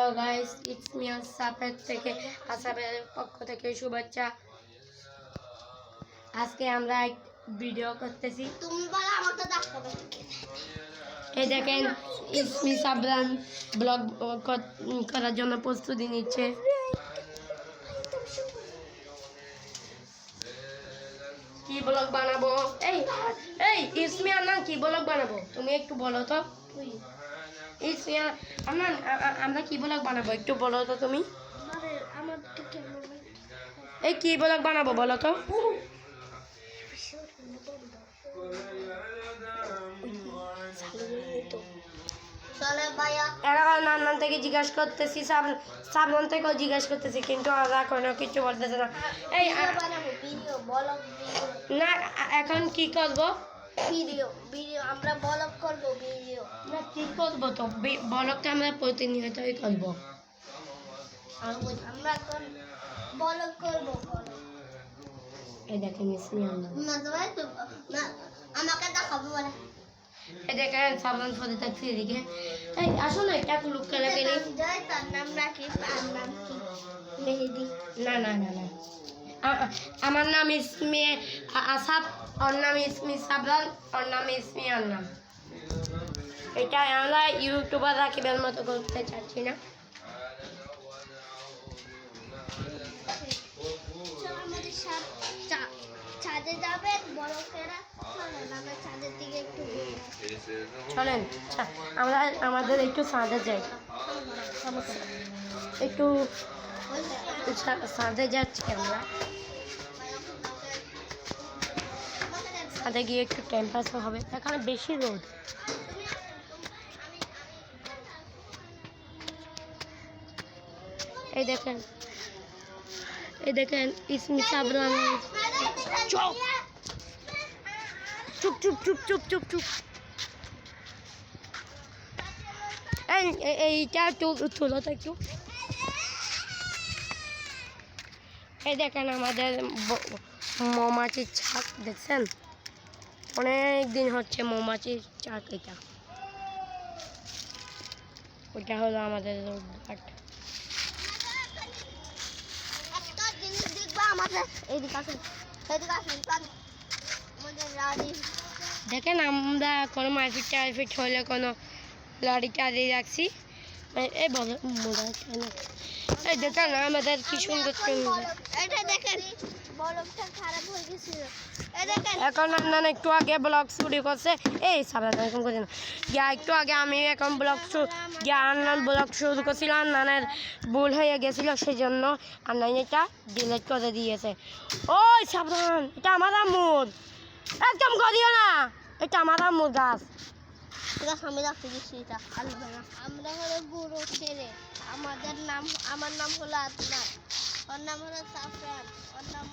Hello guys, it's me আসাফের থেকে আসাফের পক্ষ থেকে শুভেচ্ছা। আজকে আমরা এক ভিডিও করতেছি। তুমি বলো আমাকে দেখাবে। এই দেখেন ইটস মি সাবরান ব্লগ করার জন্য প্রস্তুতি নিচ্ছে। কি ব্লগ বানাবো? এই এই ইটস মি আন্নান কি ব্লগ বানাবো তুমি একটু বলো তো। ইটস মি আন্নান আমরা কি ব্লগ বানাবো একটু বলো তো তুমি। এই কি ব্লগ বানাবো বলো তো। নান্নান থেকে জিজ্ঞাসা করতেছি, সাবন থেকেও জিজ্ঞাসা করতেছি, কিন্তু ওরা কোনো কিছু বলতেছে না। এই না এখন কি করবো? ভিডিও আমরা ব্লগ করব। ভিডিও না কি করবো তো ব্লগটা আমরা প্রতিনিয়তই করবো। আমরা এখন ব্লগ করব। এই দেখেন ইসমি আন্নান আমাকে দেখাবো বলে। এই দেখেন সাবধান ফতে থাকছে এদিকে। এই আসো না একটা লুক করে গেলে। তার নাম নাকি? তার নাম কি? মেহেদি। না না না না আমার নাম ইসমি আসাফ, ওর নাম ইসমি সাবরান, ওর নাম ইসমি আন্নান। এটা আমরা ইউটিউবার রাকিবের মতো করতে চাচ্ছি না। আমাদের ছাদে যাবেন বরফেরা, আমরা ছাদের দিকে একটু চলেন আমরা আমাদের একটু ছাদে যাই, একটু ছাদে যাচ্ছি আমরা। ছাদে গিয়ে একটু টেম্পারেচার হবে, এখানে বেশি রোদ। এই দেখেন ইসমি সাবরান। চুপ চুপ চুপ চুপ চুপ চুপ। এইটা তুলো তো একটু। এই দেখেন আমাদের মৌমাছির ছাক দেখছেন, অনেক দিন হচ্ছে মৌমাছির চাক। এটা ওইটা হলো আমাদের রোডঘাট। দেখেন আমরা কোনো মারপিট টারপিট হলে কোনো লরি টারি রাখছি। এই বলো এই দেখেন আমাদের কি সুন্দর এখন আপনার একটু আগে ব্লগ শুরু করছে। এই সাবধান এরকম করছে না গিয়া, একটু আগে আমি এখন ব্লগ শুরু করছিলাম। আন্নানের ভুল হয়ে গেছিলো, সেই জন্য আন্নান এটা ডিলিট করে দিয়েছে। ওই সাবধান, এটা আমার আম্মুর, একদম করিও না, এটা আমার আম্মুর গাছ। আমি রাখতে দিচ্ছি এটা। আমরা হলো বুড়ো ছেলে, আমার নাম হলো আদনান, ওর নাম হলো সাফরান, ওর নাম